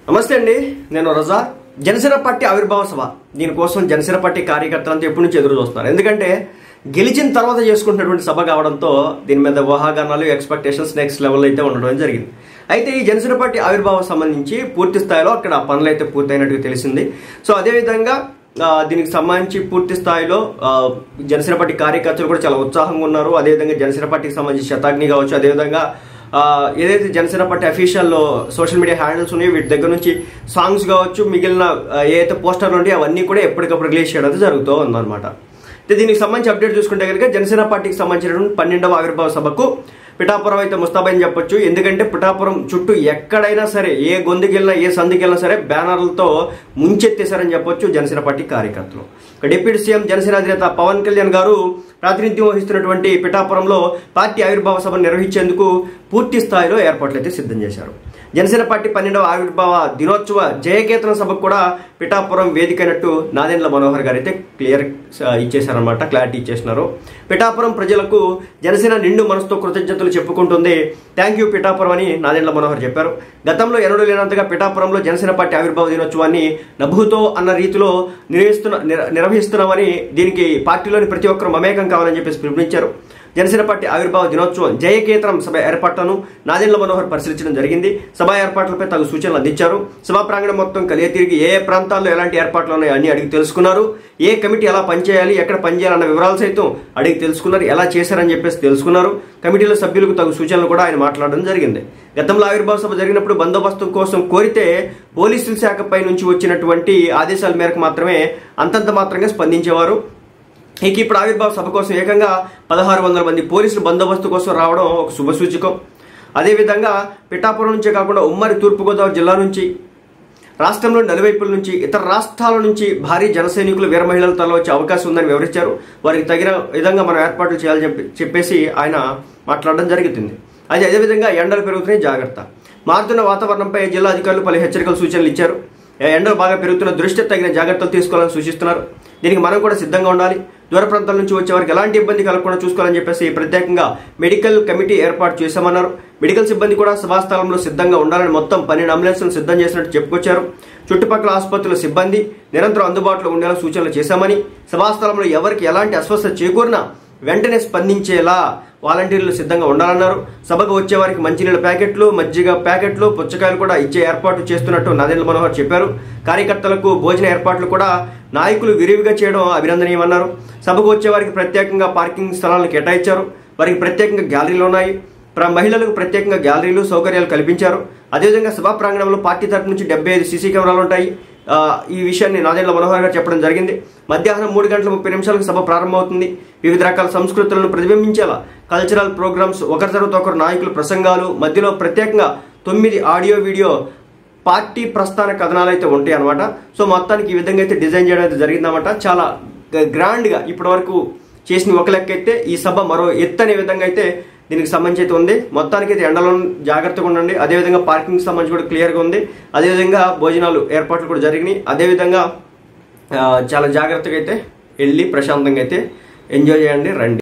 నమస్తే అండి, నేను రజా. జనసేన పార్టీ ఆవిర్భావ సభ, దీనికోసం జనసేన పార్టీ కార్యకర్తలంతా ఎప్పటి నుంచి ఎదురు చూస్తున్నారు. ఎందుకంటే గెలిచిన తర్వాత చేసుకుంటున్నటువంటి సభ కావడంతో దీని మీద ఊహాగానాలు, ఎక్స్పెక్టేషన్స్ నెక్స్ట్ లెవెల్ అయితే ఉండడం జరిగింది. అయితే ఈ జనసేన పార్టీ ఆవిర్భావం సంబంధించి పూర్తి స్థాయిలో అక్కడ పనులు అయితే పూర్తయినట్టుగా తెలిసింది. సో అదేవిధంగా దీనికి సంబంధించి పూర్తి స్థాయిలో జనసేన పార్టీ కార్యకర్తలు కూడా చాలా ఉత్సాహంగా ఉన్నారు. అదేవిధంగా జనసేన పార్టీకి సంబంధించి శతాగ్ని కావచ్చు, అదేవిధంగా ఏదైతే Janasena party official social media handles ఉన్నాయో వీటి దగ్గర నుంచి సాంగ్స్ కావచ్చు, మిగిలిన ఏదైతే పోస్టర్లు ఉంటాయో అవన్నీ కూడా ఎప్పటికప్పుడు రిలీజ్ చేయడం జరుగుతూ ఉందన్నమాట. అయితే దీనికి సంబంధించి అప్డేట్ చూసుకుంటే కనుక జనసేన పార్టీకి సంబంధించినటువంటి 12వ ఆవిర్భావ సభకు పిఠాపురం అయితే ముస్తాబని చెప్పొచ్చు. ఎందుకంటే పిఠాపురం చుట్టూ ఎక్కడైనా సరే, ఏ గొంతుకెళ్ళినా, ఏ సందుకెళ్ళినా సరే బ్యానర్లతో ముంచెత్తేశారని చెప్పొచ్చు జనసేన పార్టీ కార్యకర్తలు. డిప్యూటీ సీఎం జనసేన అధినేత పవన్ కళ్యాణ్ గారు ప్రాతినిధ్యం వహిస్తున్నటువంటి పిఠాపురంలో పార్టీ ఆవిర్భావ సభను నిర్వహించేందుకు పూర్తి స్థాయిలో ఏర్పాట్లు అయితే సిద్ధం చేశారు. జనసేన పార్టీ 12వ ఆవిర్భావ దినోత్సవ జయకేతన సభకు కూడా పిఠాపురం వేదికైనట్టు నాదెండ్ల మనోహర్ గారు అయితే ఇచ్చేశారనమాట, క్లారిటీ ఇచ్చేసినారు. పిఠాపురం ప్రజలకు జనసేన నిండు మనసుతో కృతజ్ఞతలు చెప్పుకుంటుంది, థ్యాంక్ యూ పిఠాపురం అని నాదెండ్ల మనోహర్ చెప్పారు. గతంలో ఎన్నడూ లేనంతగా పిఠాపురంలో జనసేన పార్టీ ఆవిర్భావ దినోత్సవాన్ని నభూతో అన్న రీతిలో నిర్వహిస్తున్నామని, దీనికి పార్టీలోని ప్రతి ఒక్కరూ మమేకం కావాలని చెప్పేసి పిలుపునిచ్చారు. జనసేన పార్టీ ఆవిర్భావ దినోత్సవం జయకేతనం సభ ఏర్పాట్లను నాదెండ్ల మనోహర్ పరిశీలించడం జరిగింది. సభా ఏర్పాట్లపై తగు సూచనలు అందించారు. సభా ప్రాంగణం మొత్తం కలియ తిరిగి ఏ ప్రాంతాల్లో ఎలాంటి ఏర్పాట్లు ఉన్నాయో అన్ని అడిగి తెలుసుకున్నారు. ఏ కమిటీ ఎలా పనిచేయాలి, ఎక్కడ పనిచేయాలన్న వివరాలు సైతం అడిగి తెలుసుకున్నారు. ఎలా చేశారని చెప్పేసి తెలుసుకున్నారు. కమిటీల సభ్యులకు తగు సూచనలు కూడా ఆయన మాట్లాడడం జరిగింది. గతంలో ఆవిర్భావ సభ జరిగినప్పుడు బందోబస్తు కోసం కోరితే పోలీసుల శాఖపై నుంచి వచ్చినటువంటి ఆదేశాల మేరకు మాత్రమే అంతంత మాత్రంగా స్పందించేవారు. ఇక ఇప్పుడు ఆవిర్భావ సభ కోసం ఏకంగా 1600 మంది పోలీసులు బందోబస్తు కోసం రావడం ఒక శుభసూచకం. అదేవిధంగా పిఠాపురం నుంచే కాకుండా ఉమ్మడి తూర్పుగోదావరి జిల్లా నుంచి, రాష్ట్రంలోని నలువైపుల నుంచి, ఇతర రాష్ట్రాల నుంచి భారీ జనసైనికులు, వీర మహిళలు తరలి వచ్చే అవకాశం ఉందని వివరించారు. వారికి తగిన విధంగా మనం ఏర్పాట్లు చేయాలని చెప్పేసి ఆయన మాట్లాడడం జరుగుతుంది. అదేవిధంగా ఎండలు పెరుగుతున్నాయి, జాగ్రత్త. మారుతున్న వాతావరణంపై జిల్లా అధికారులు పలు హెచ్చరికల సూచనలు ఇచ్చారు. ఎండలు బాగా పెరుగుతున్న దృష్ట్యా తగిన జాగ్రత్తలు తీసుకోవాలని సూచిస్తున్నారు. దీనికి మనం కూడా సిద్ధంగా ఉండాలి. దూర ప్రాంతాల నుంచి వచ్చే వారికి ఎలాంటి ఇబ్బంది కలగకుండా చూసుకోవాలని చెప్పేసి ప్రత్యేకంగా మెడికల్ కమిటీ ఏర్పాటు చేశామన్నారు. మెడికల్ సిబ్బంది కూడా సభాస్థలంలో సిద్ధంగా ఉండాలని మొత్తం 12 అంబులెన్స్లను సిద్ధం చేసినట్టు చెప్పుకొచ్చారు. చుట్టుపక్కల ఆసుపత్రుల సిబ్బంది నిరంతరం అందుబాటులో ఉండేలా సూచనలు చేశామని, సభాస్థలంలో ఎవరికి ఎలాంటి అస్వస్థత చేకూరినా వెంటనే స్పందించేలా వాలంటీర్లు సిద్ధంగా ఉండాలన్నారు. సభకు వచ్చే వారికి మంచినీళ్ళ ప్యాకెట్లు, మజ్జిగ ప్యాకెట్లు, పుచ్చకాయలు కూడా ఇచ్చే ఏర్పాటు చేస్తున్నట్టు నాదెండ్ల మనోహర్ చెప్పారు. కార్యకర్తలకు భోజన ఏర్పాట్లు కూడా నాయకులు విరివిగా చేయడం అభినందనీయమన్నారు. సభకు వచ్చే వారికి ప్రత్యేకంగా పార్కింగ్ స్థలాలను కేటాయించారు. వారికి ప్రత్యేకంగా గ్యాలరీలు ఉన్నాయి. మహిళలకు ప్రత్యేకంగా గ్యాలరీలు, సౌకర్యాలు కల్పించారు. అదేవిధంగా సభా ప్రాంగణంలో పార్టీ తరఫు నుంచి 75 సీసీ కెమెరాలు ఉంటాయి. ఈ విషయాన్ని నాదెండ్ల మనోహర్ గారు చెప్పడం జరిగింది. మధ్యాహ్నం 3:30 సభ ప్రారంభమవుతుంది. వివిధ రకాల సంస్కృతులను ప్రతిబింబించేలా కల్చరల్ ప్రోగ్రామ్స్, ఒకరి తర్వాత ఒకరు నాయకులు ప్రసంగాలు, మధ్యలో ప్రత్యేకంగా 9 ఆడియో వీడియో పార్టీ ప్రస్థాన కథనాలు అయితే ఉంటాయి అనమాట. సో మొత్తానికి ఈ విధంగా అయితే డిజైన్ చేయడం అయితే జరిగిందన్నమాట. చాలా గ్రాండ్గా ఇప్పటి వరకు చేసిన ఒక లెక్క అయితే ఈ సభ మరో ఎత్తనే విధంగా అయితే దీనికి సంబంధించి అయితే ఉంది. మొత్తానికి అయితే ఎండలో జాగ్రత్తగా ఉండండి. అదేవిధంగా పార్కింగ్ సంబంధించి కూడా క్లియర్గా ఉంది. అదేవిధంగా భోజనాలు ఏర్పాట్లు కూడా జరిగినాయి. అదేవిధంగా చాలా జాగ్రత్తగా అయితే వెళ్ళి ప్రశాంతంగా అయితే ఎంజాయ్ చేయండి, రండి.